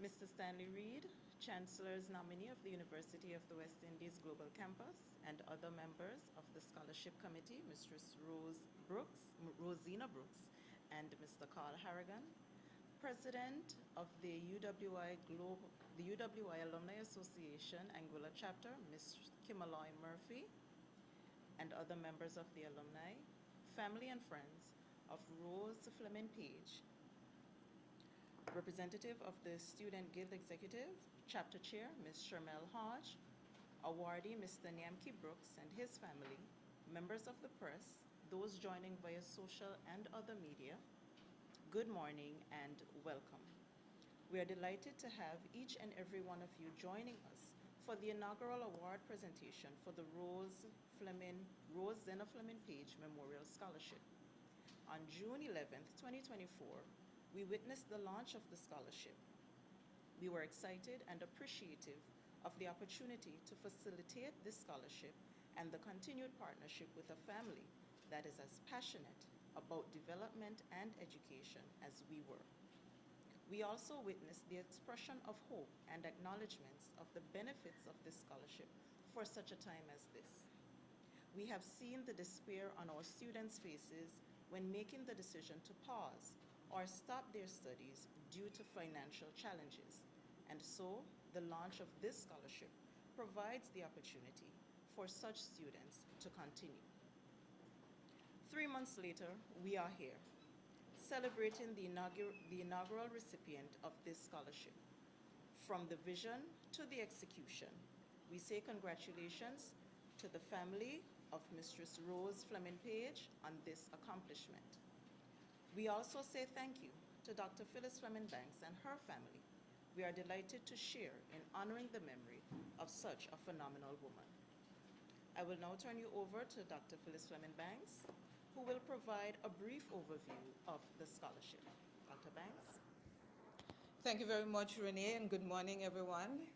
Mr. Stanley Reed, Chancellor's nominee of the University of the West Indies Global Campus, and other members of the Scholarship Committee, Mistress Rosina Brooks, and Mr. Carl Harrigan, President of the UWI Alumni Association Anguilla Chapter, Ms. Kimaloy Murphy, and other members of the alumni, family and friends of Rose Fleming Page, representative of the Student Guild Executive, Chapter Chair, Ms. Shermel Hodge, awardee Mr. Nyamki Brooks and his family, members of the press, those joining via social and other media, good morning and welcome. We are delighted to have each and every one of you joining us for the inaugural award presentation for the Rose ZENA Fleming Page Memorial Scholarship. On June 11th, 2024, we witnessed the launch of the scholarship. We were excited and appreciative of the opportunity to facilitate this scholarship and the continued partnership with a family that is as passionate about development and education as we were. We also witnessed the expression of hope and acknowledgments of the benefits of this scholarship for such a time as this. We have seen the despair on our students' faces when making the decision to pause or stop their studies due to financial challenges. And so, the launch of this scholarship provides the opportunity for such students to continue. 3 months later, we are here, celebrating the inaugural recipient of this scholarship. From the vision to the execution, we say congratulations to the family of Mistress Rose Fleming Page on this accomplishment. We also say thank you to Dr. Phyllis Fleming Banks and her family. We are delighted to share in honoring the memory of such a phenomenal woman. I will now turn you over to Dr. Phyllis Fleming Banks, who will provide a brief overview of the scholarship. Dr. Banks. Thank you very much, Renee, and good morning, everyone.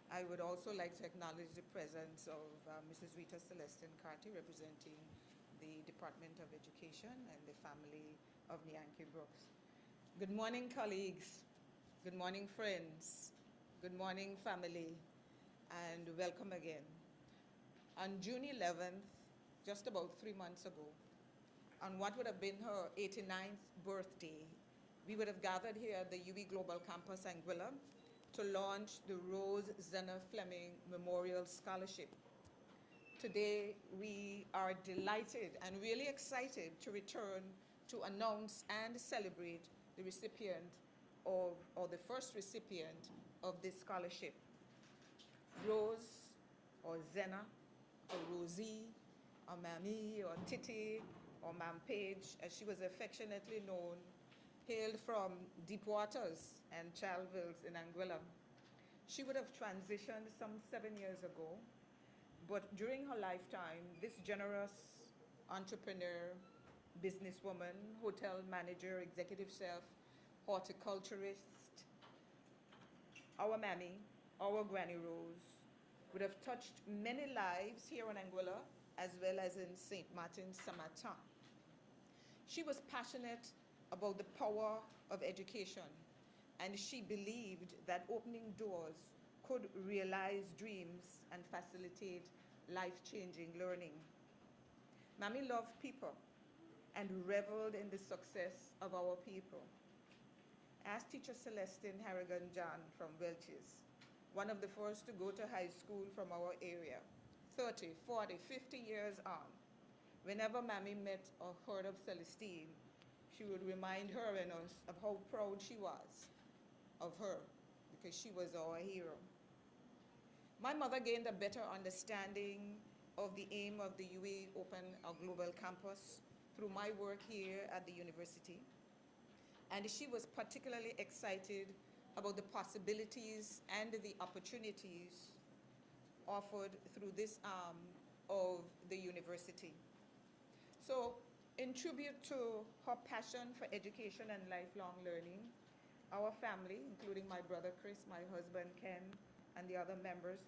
I would also like to acknowledge the presence of Mrs. Rita Celestine Carty, representing the Department of Education and the family of Nyamki Brooks. Good morning, colleagues. Good morning, friends. Good morning, family, and welcome again. On June 11th, just about 3 months ago, on what would have been her 89th birthday, we would have gathered here at the UWI Global Campus Anguilla to launch the Rose ZENA Fleming Memorial Scholarship. Today, we are delighted and really excited to return to announce and celebrate the recipient or the first recipient of this scholarship. Rose, or Zena, or Rosie, or Mammy, or Titi, or Mam Page, as she was affectionately known, hailed from deep waters and Chalvilles in Anguilla. She would have transitioned some 7 years ago, but during her lifetime, this generous entrepreneur, businesswoman, hotel manager, executive chef, horticulturist, our Mammy, our Granny Rose, would have touched many lives here in Anguilla as well as in St. Martin, Saint-Martin. She was passionate about the power of education, and she believed that opening doors could realize dreams and facilitate life-changing learning. Mammy loved people and reveled in the success of our people. As teacher Celestine Harrigan John from Welch's, one of the first to go to high school from our area, 30, 40, 50 years on, whenever Mammy met or heard of Celestine, she would remind her and us of how proud she was of her, because she was our hero. My mother gained a better understanding of the aim of the UWI Open Global Campus through my work here at the university, and she was particularly excited about the possibilities and the opportunities offered through this arm of the university. So, in tribute to her passion for education and lifelong learning, our family, including my brother Chris, my husband Ken, and the other members,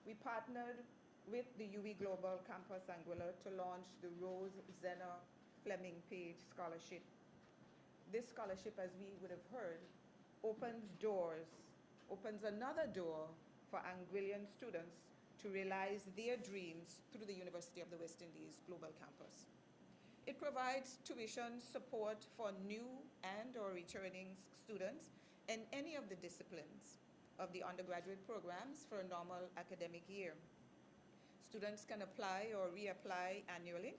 we partnered with the UWI Global Campus Anguilla to launch the Rose ZENA Fleming Page Scholarship. This scholarship, as we would have heard, opens doors opens another door for Anguillan students to realize their dreams through the University of the West Indies Global Campus. It provides tuition support for new and or returning students in any of the disciplines of the undergraduate programs for a normal academic year. Students can apply or reapply annually.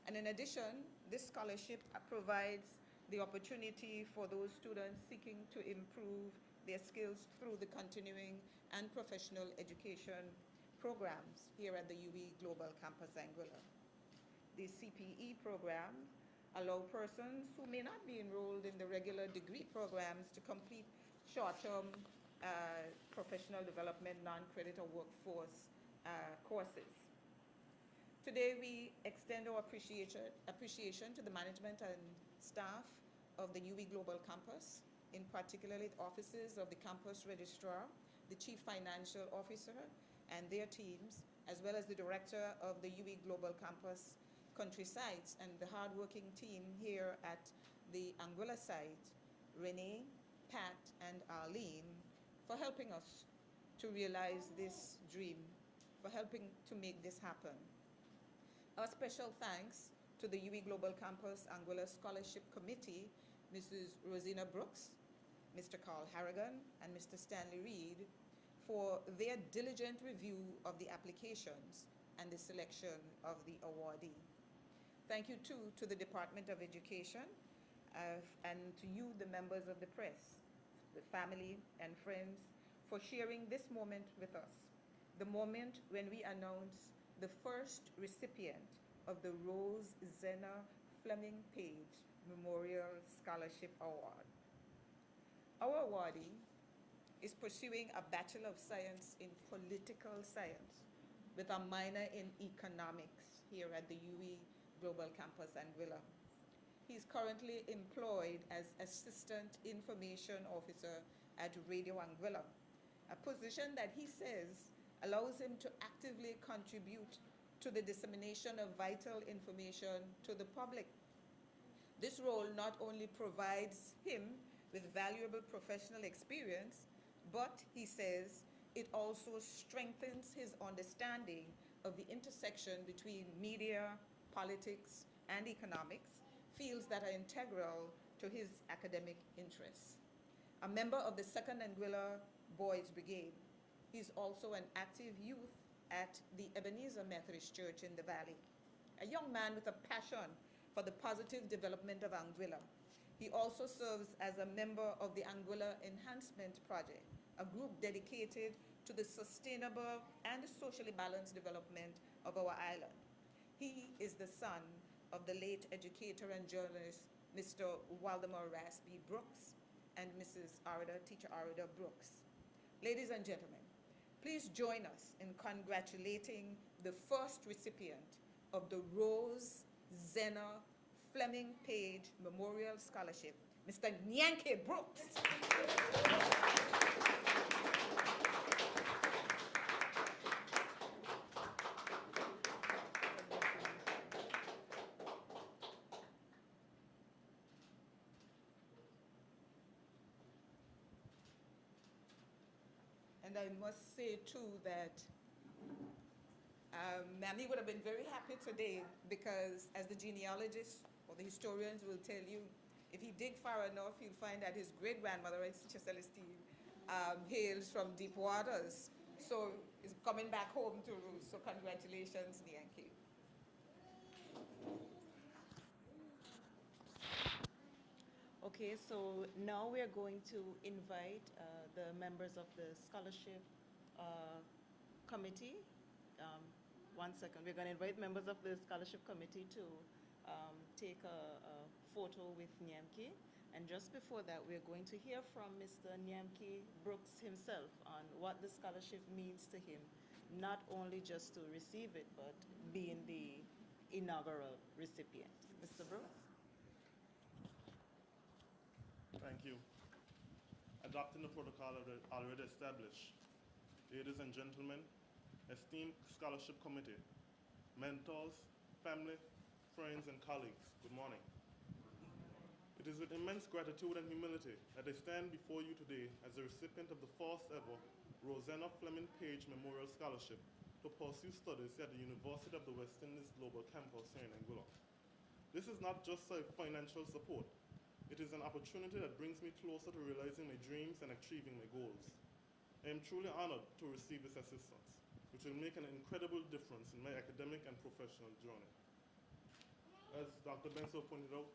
And in addition, this scholarship provides the opportunity for those students seeking to improve their skills through the continuing and professional education programs here at the UWI Global Campus Anguilla. The CPE program allow persons who may not be enrolled in the regular degree programs to complete short-term professional development, non-credit or workforce courses. Today we extend our appreciation to the management and staff of the UWI Global Campus, in particular the offices of the campus registrar, the chief financial officer and their teams, as well as the director of the UWI Global Campus country sites and the hardworking team here at the Anguilla site, Renee, Pat, and Arlene, for helping us to realize this dream, for helping to make this happen. Our special thanks to the UWI Global Campus Anguilla Scholarship Committee, Mrs. Rosina Brooks, Mr. Carl Harrigan, and Mr. Stanley Reed for their diligent review of the applications and the selection of the awardee. Thank you too to the Department of Education and to you, the members of the press, the family and friends, for sharing this moment with us, the moment when we announce the first recipient of the Rose ZENA Fleming Page Memorial Scholarship Award. Our awardee is pursuing a Bachelor of Science in Political Science with a minor in economics here at the UWI Global Campus Anguilla. He's currently employed as Assistant Information Officer at Radio Anguilla, a position that he says allows him to actively contribute to the dissemination of vital information to the public. This role not only provides him with valuable professional experience, but he says it also strengthens his understanding of the intersection between media, politics, and economics, fields that are integral to his academic interests. A member of the 2nd Anguilla Boys Brigade, he's also an active youth at the Ebenezer Methodist Church in the Valley. A young man with a passion for the positive development of Anguilla. He also serves as a member of the Anguilla Enhancement Project, a group dedicated to the sustainable and socially balanced development of our island. He is the son of the late educator and journalist, Mr. Waldemar Raspy Brooks and Mrs. Teacher Arida Brooks. Ladies and gentlemen, please join us in congratulating the first recipient of the Rose ZENA Fleming Page Memorial Scholarship, Mr. Nyanke Brooks. And I must say too that Mammy would have been very happy today because, as the genealogists or the historians will tell you, if he dig far enough, he'll find that his great-grandmother, Sister Celestine, hails from deep waters. So he's coming back home to roost. So congratulations, Nyanke. Okay, so now we are going to invite the members of the scholarship committee. One second, we're going to invite members of the scholarship committee to take a photo with Nyanke. And just before that, we're going to hear from Mr. Nyanke Brooks himself on what the scholarship means to him, not only just to receive it, but being the inaugural recipient. Mr. Brooks? Thank you. Adopting the protocol already established, ladies and gentlemen, esteemed scholarship committee, mentors, family, friends, and colleagues, good morning. It is with immense gratitude and humility that I stand before you today as the recipient of the first ever Rosanna Fleming Page Memorial Scholarship to pursue studies at the University of the West Indies Global Campus here in Anguilla. This is not just a financial support. It is an opportunity that brings me closer to realizing my dreams and achieving my goals. I am truly honored to receive this assistance, which will make an incredible difference in my academic and professional journey. As Dr. Benso pointed out,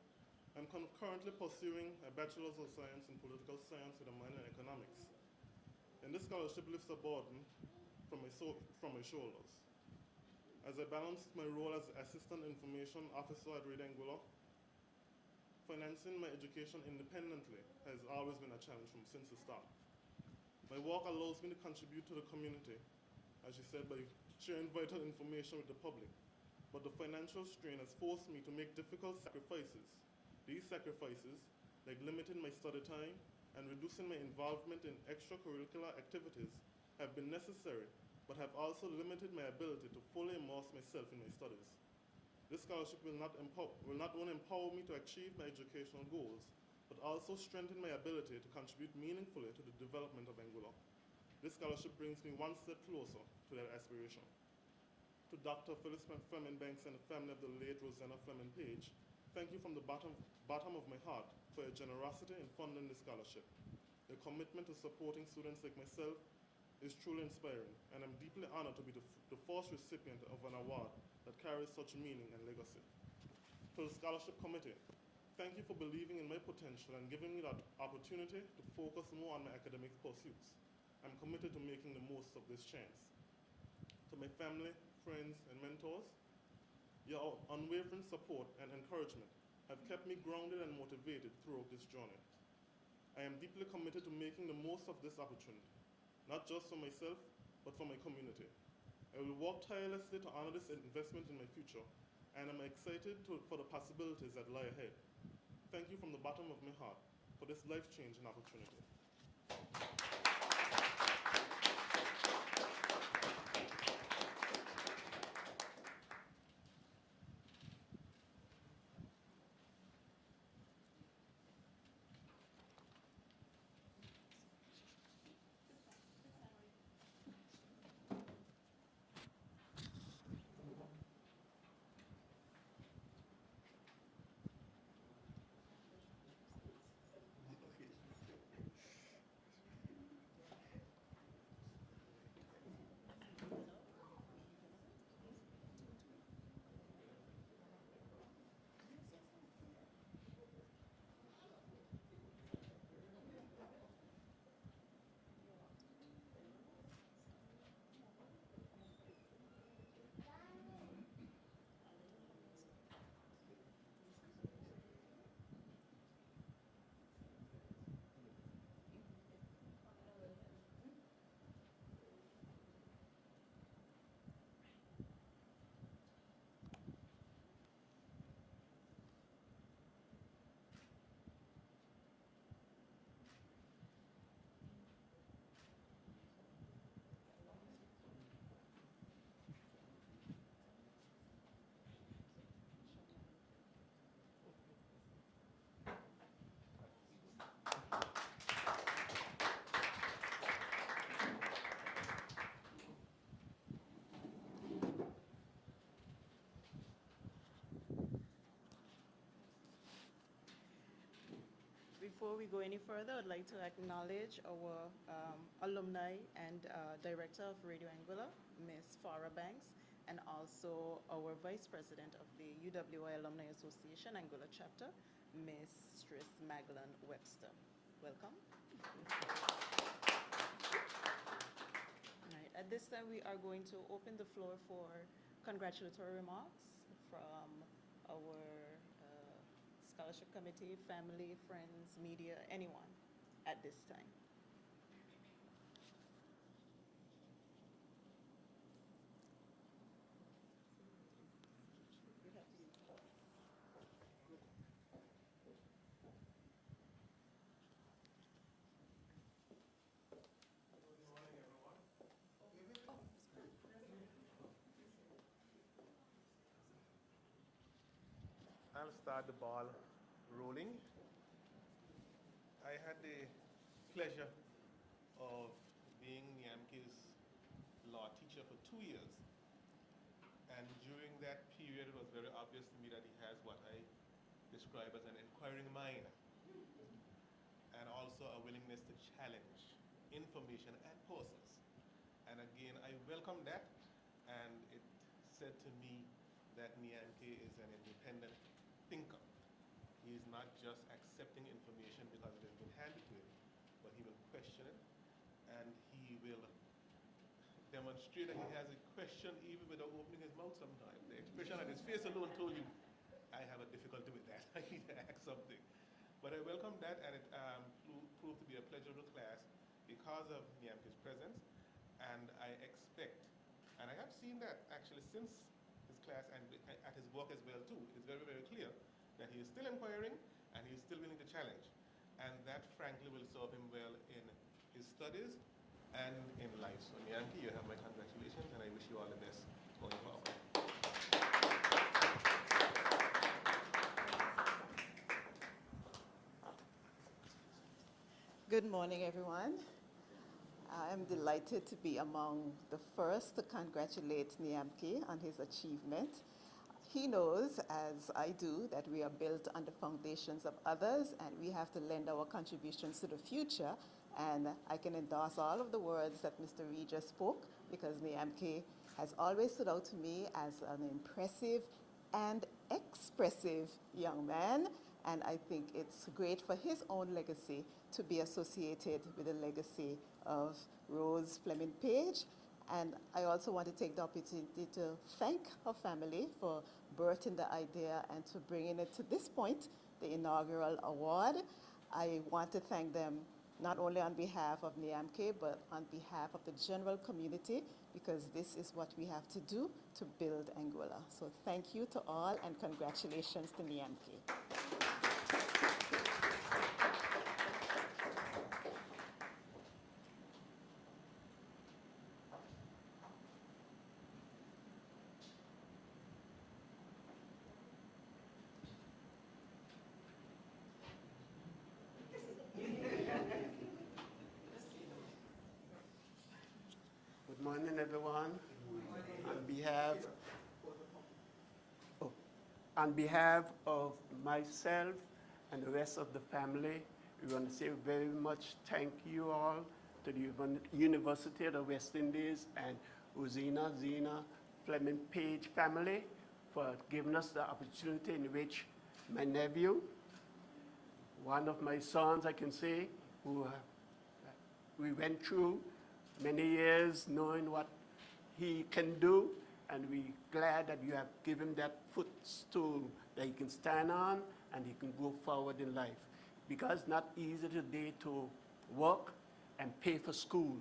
I'm currently pursuing a Bachelor's of Science in Political Science with a minor in economics. And this scholarship lifts a burden from my shoulders. As I balance my role as Assistant Information Officer at Radio Anguilla, financing my education independently has always been a challenge since the start. My work allows me to contribute to the community, as she said, by sharing vital information with the public. But the financial strain has forced me to make difficult sacrifices. These sacrifices, like limiting my study time and reducing my involvement in extracurricular activities, have been necessary, but have also limited my ability to fully immerse myself in my studies. This scholarship will not only empower me to achieve my educational goals, but also strengthen my ability to contribute meaningfully to the development of Anguilla. This scholarship brings me one step closer to that aspiration. To Dr. Phyllis Fleming Banks and the family of the late Rosanna Fleming Page, thank you from the bottom of my heart for your generosity in funding this scholarship. Your commitment to supporting students like myself is truly inspiring, and I'm deeply honored to be the first recipient of an award that carries such meaning and legacy. To the Scholarship Committee, thank you for believing in my potential and giving me that opportunity to focus more on my academic pursuits. I'm committed to making the most of this chance. To my family, friends, and mentors, your unwavering support and encouragement have kept me grounded and motivated throughout this journey. I am deeply committed to making the most of this opportunity, not just for myself, but for my community. I will work tirelessly to honor this investment in my future, and I'm excited for the possibilities that lie ahead. Thank you from the bottom of my heart for this life-changing opportunity. Before we go any further, I'd like to acknowledge our alumni and director of Radio Anguilla, Ms. Farah Banks, and also our vice president of the UWI Alumni Association Anguilla chapter, Ms. Stris Maglan Webster. Welcome. All right, at this time, we are going to open the floor for congratulatory remarks from our scholarship committee, family, friends, media, anyone at this time. I'll start the ball rolling. I had the pleasure of being Niamke's law teacher for 2 years. And during that period, it was very obvious to me that he has what I describe as an inquiring mind and also a willingness to challenge information and process. And again, I welcome that, and it said to me that Niamke is an independent thinker. He is not just accepting information because it has been handed to him, but he will question it, and he will demonstrate that he has a question even without opening his mouth sometimes. The expression on his face alone told you, I have a difficulty with that. I need to ask something. But I welcome that, and it proved to be a pleasurable class because of Niamke's presence. And I expect, and I have seen that actually since his class and at his work as well too, it's very, very clear that he is still inquiring and he is still willing to challenge. And that frankly will serve him well in his studies and in life. So Niamke, you have my congratulations, and I wish you all the best going forward. Good morning, everyone. I am delighted to be among the first to congratulate Niamke on his achievement. He knows, as I do, that we are built on the foundations of others, and we have to lend our contributions to the future. And I can endorse all of the words that Mr. Reed just spoke, because Niamke has always stood out to me as an impressive and expressive young man. And I think it's great for his own legacy to be associated with the legacy of Rose Fleming Page. And I also want to take the opportunity to thank her family for birthing the idea and to bringing it to this point, the inaugural award. I want to thank them not only on behalf of Niamke, but on behalf of the general community, because this is what we have to do to build Anguilla. So thank you to all, and congratulations to Niamke. Good morning, everyone. On behalf of myself and the rest of the family, we want to say very much thank you all to the University of the West Indies and ZENA Fleming Page family for giving us the opportunity in which my nephew, one of my sons, I can say, who we went through many years knowing what he can do, and we're glad that you have given that footstool that he can stand on and he can go forward in life. Because it's not easy today to work and pay for school,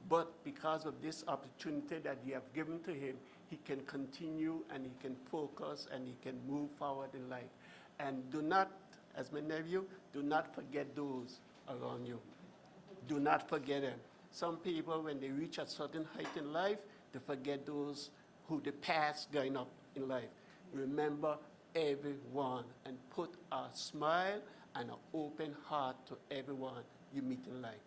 but because of this opportunity that you have given to him, he can continue and he can focus and he can move forward in life. And do not, as my nephew, do not forget those around you. Do not forget them. Some people, when they reach a certain height in life, they forget those who they pass going up in life. Remember everyone and put a smile and an open heart to everyone you meet in life.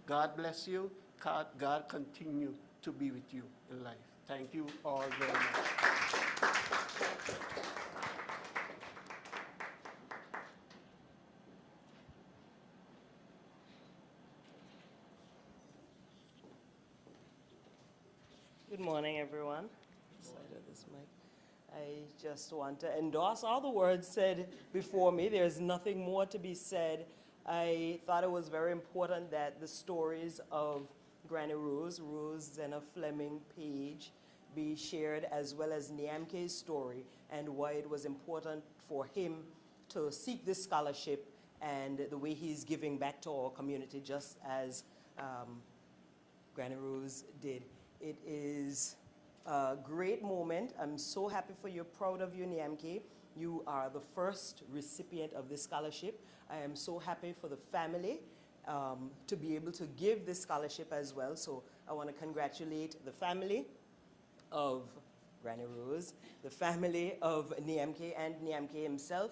God bless you. God continue to be with you in life. Thank you all very much. Good morning, everyone. Side of this mic. I just want to endorse all the words said before me. There's nothing more to be said. I thought it was very important that the stories of Granny Rose, ZENA Fleming Page, be shared, as well as Niamke's story and why it was important for him to seek this scholarship and the way he's giving back to our community, just as Granny Rose did. It is a great moment. I'm so happy for you, proud of you, Niamke. You are the first recipient of this scholarship. I am so happy for the family to be able to give this scholarship as well. So I want to congratulate the family of Granny Rose, the family of Niamke and Niamke himself,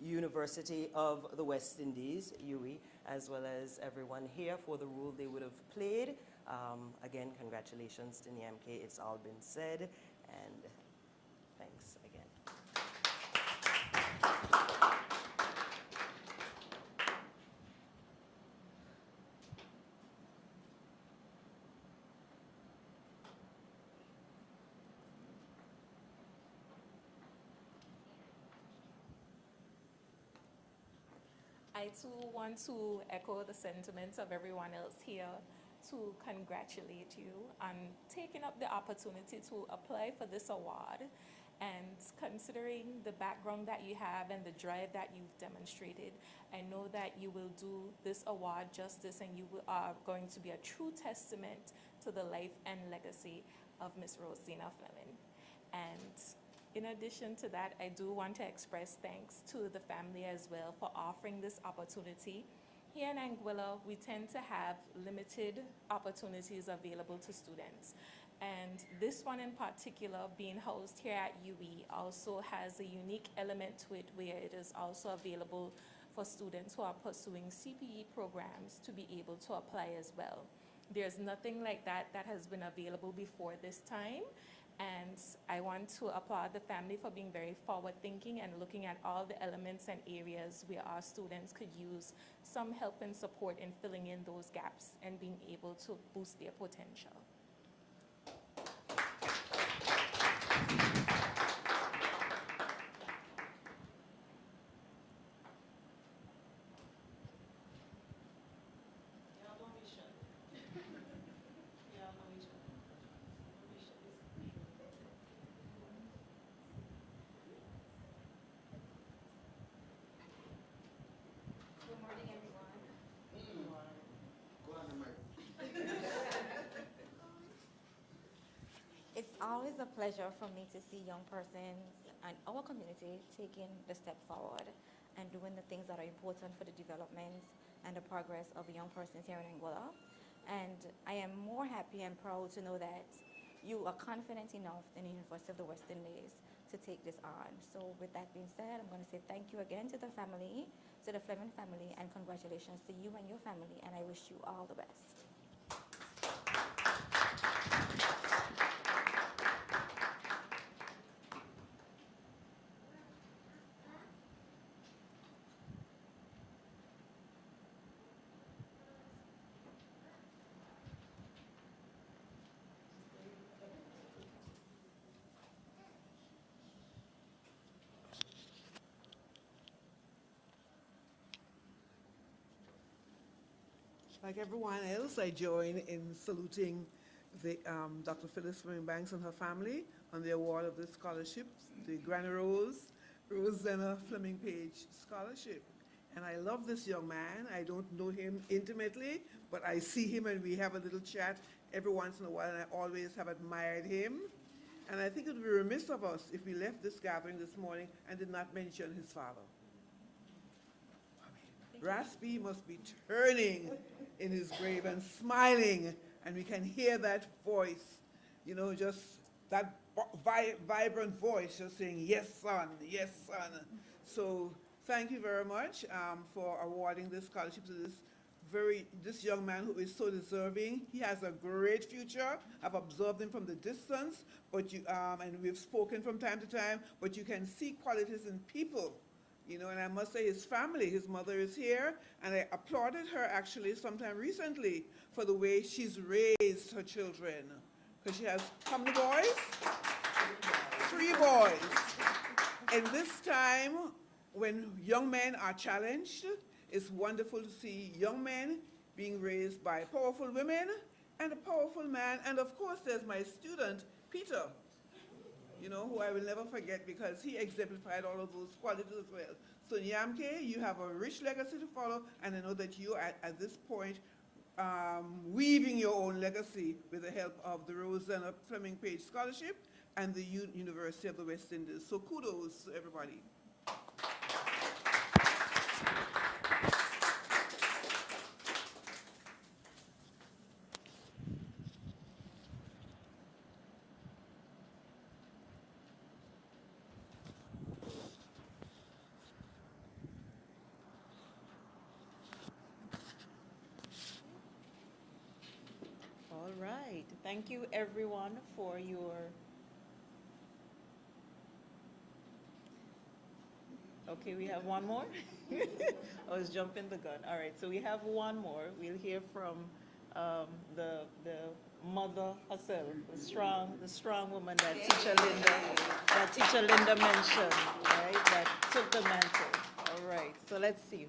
University of the West Indies, UE. as well as everyone here for the role they would have played. Again, congratulations to NIAMK. It's all been said, and thanks again. I too want to echo the sentiments of everyone else here to congratulate you on taking up the opportunity to apply for this award. And considering the background that you have and the drive that you've demonstrated, I know that you will do this award justice, and you are going to be a true testament to the life and legacy of Miss Rosina Fleming. And in addition to that, I do want to express thanks to the family as well for offering this opportunity. Here in Anguilla, we tend to have limited opportunities available to students. And this one in particular, being housed here at UE, also has a unique element to it where it is also available for students who are pursuing CPE programs to be able to apply as well. There's nothing like that that has been available before this time. And I want to applaud the family for being very forward-thinking and looking at all the elements and areas where our students could use some help and support in filling in those gaps and being able to boost their potential. It's always a pleasure for me to see young persons and our community taking the step forward and doing the things that are important for the development and the progress of young persons here in Anguilla. And I am more happy and proud to know that you are confident enough in the University of the West Indies to take this on. So with that being said, I'm going to say thank you again to the family, to the Fleming family, and congratulations to you and your family, and I wish you all the best. Like everyone else, I join in saluting the, Dr. Phyllis Fleming Banks and her family on the award of this scholarship, the Granny Rose ZENA Fleming Page Scholarship. And I love this young man. I don't know him intimately, but I see him and we have a little chat every once in a while, and I always have admired him. And I think it would be remiss of us if we left this gathering this morning and did not mention his father. Raspy must be turning in his grave and smiling, and we can hear that voice, you know, just that vibrant voice just saying, yes, son, yes, son. So thank you very much for awarding this scholarship to this young man who is so deserving. He has a great future. I've observed him from the distance, but and we've spoken from time to time, but you can see qualities in people. You know, and I must say his family, his mother is here, and I applauded her actually sometime recently for the way she's raised her children. Because she has, how many boys? 3 boys. And this time, when young men are challenged, it's wonderful to see young men being raised by powerful women and a powerful man. And of course, there's my student, Peter, you know, who I will never forget because he exemplified all of those qualities as well. So NIAMK, you have a rich legacy to follow, and I know that you are at this point weaving your own legacy with the help of the Rosina Fleming Page Scholarship and the University of the West Indies. So kudos to everybody. right. Thank you, everyone, for your... Okay, we have one more. I was jumping the gun. All right, so we have one more. We'll hear from the mother herself, the strong woman that Teacher Linda mentioned, right? That took the mantle. All right, so let's see.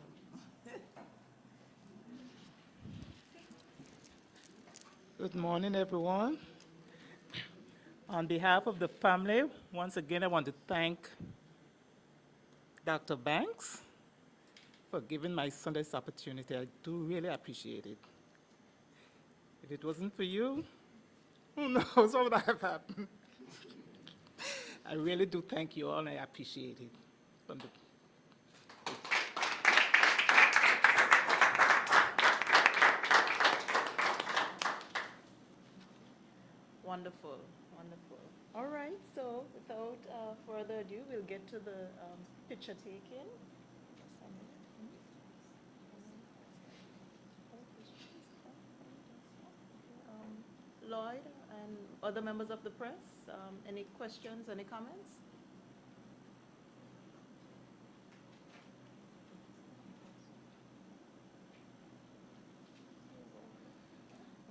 Good morning, everyone. On behalf of the family, once again, I want to thank Dr. Banks for giving my son this opportunity. I do really appreciate it. If it wasn't for you, who knows what would have happened? I really do thank you all, and I appreciate it. From the Wonderful, wonderful. All right, so without further ado, we'll get to the picture taking. Lloyd and other members of the press, any questions, any comments?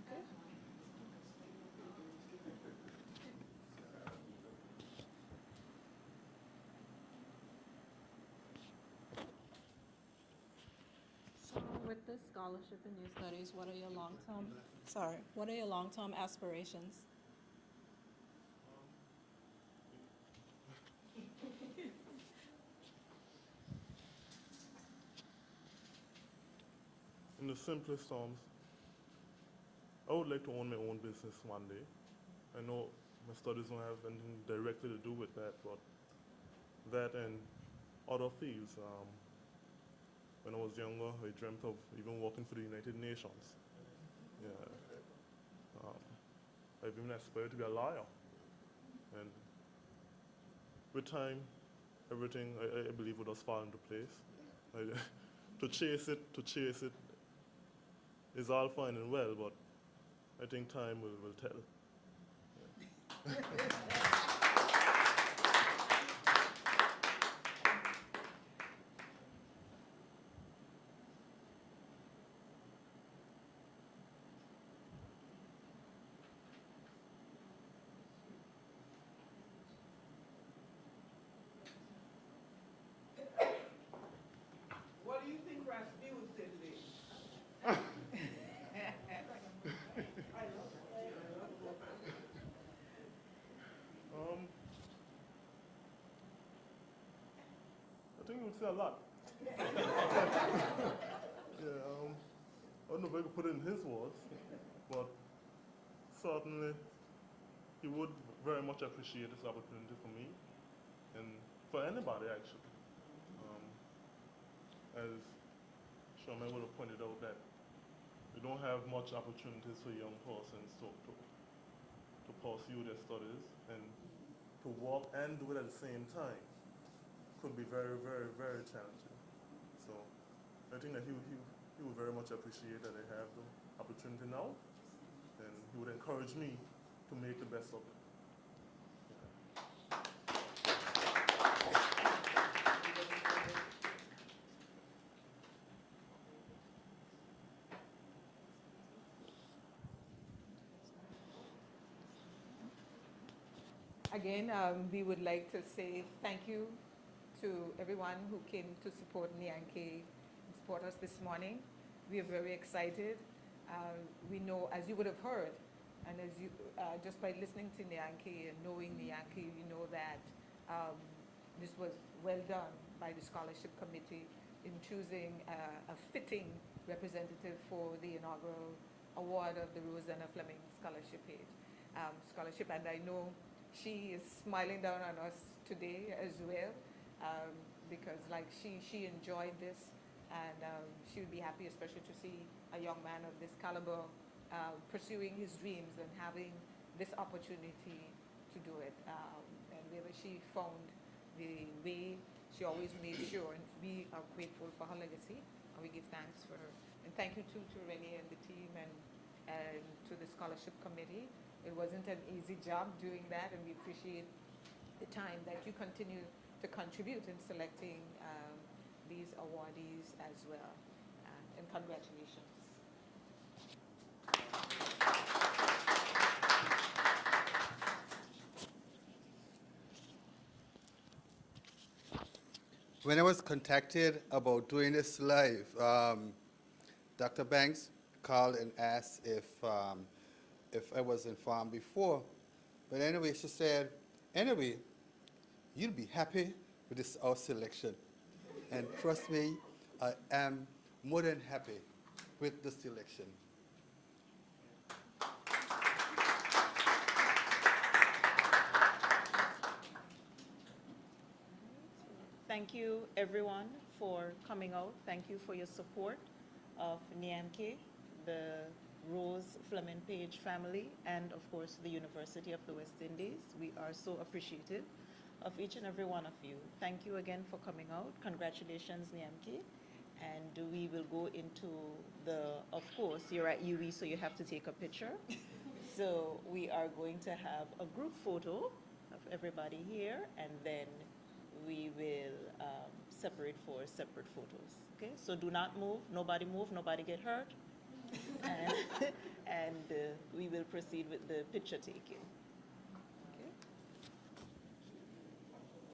Okay. So with this scholarship in your studies, what are your long-term aspirations? In the simplest terms, I would like to own my own business one day. I know my studies don't have anything directly to do with that, but that and other fields. When I was younger, I dreamt of even working for the United Nations. Yeah. I've even aspired to be a lawyer. And with time, everything, I believe, would just fall into place. To chase it is all fine and well, but I think time will tell. Yeah. What do you think Raspi would say today? I think he would say a lot. Yeah, I don't know if I could put it in his words, but certainly he would very much appreciate this opportunity for me and for anybody, actually. As Sherman would have pointed out, that we don't have much opportunities for young persons to pursue their studies, and to work and do it at the same time could be very, very, very challenging. So I think that he would very much appreciate that I have the opportunity now, and he would encourage me to make the best of it. Again, we would like to say thank you to everyone who came to support Nyanke and support us this morning. We are very excited. We know, as you would have heard, and as you just by listening to Nyanke and knowing Nyanke, you know that this was well done by the scholarship committee in choosing a fitting representative for the inaugural award of the ZENA FLEMING scholarship. And I know she is smiling down on us today as well, because like she enjoyed this, and she would be happy especially to see a young man of this caliber pursuing his dreams and having this opportunity to do it. And wherever she found the way, she always made sure, and we are grateful for her legacy, and we give thanks for her. And thank you too to Renee and the team, and and to the scholarship committee. It wasn't an easy job doing that, and we appreciate the time that you continue to contribute in selecting these awardees as well. And congratulations. When I was contacted about doing this live, Dr. Banks called and asked if I was informed before. But anyway, she said, anyway, you'll be happy with this our selection. And trust me, I am more than happy with the selection. Thank you, everyone, for coming out. Thank you for your support of NIAMK, the Rose Fleming Page family, and of course, the University of the West Indies. We are so appreciative of each and every one of you. Thank you again for coming out. Congratulations, NIAMK. And we will go into of course, you're at UE, so you have to take a picture. So we are going to have a group photo of everybody here, and then we will separate for separate photos. Okay, so do not move, nobody get hurt. And we will proceed with the picture taking.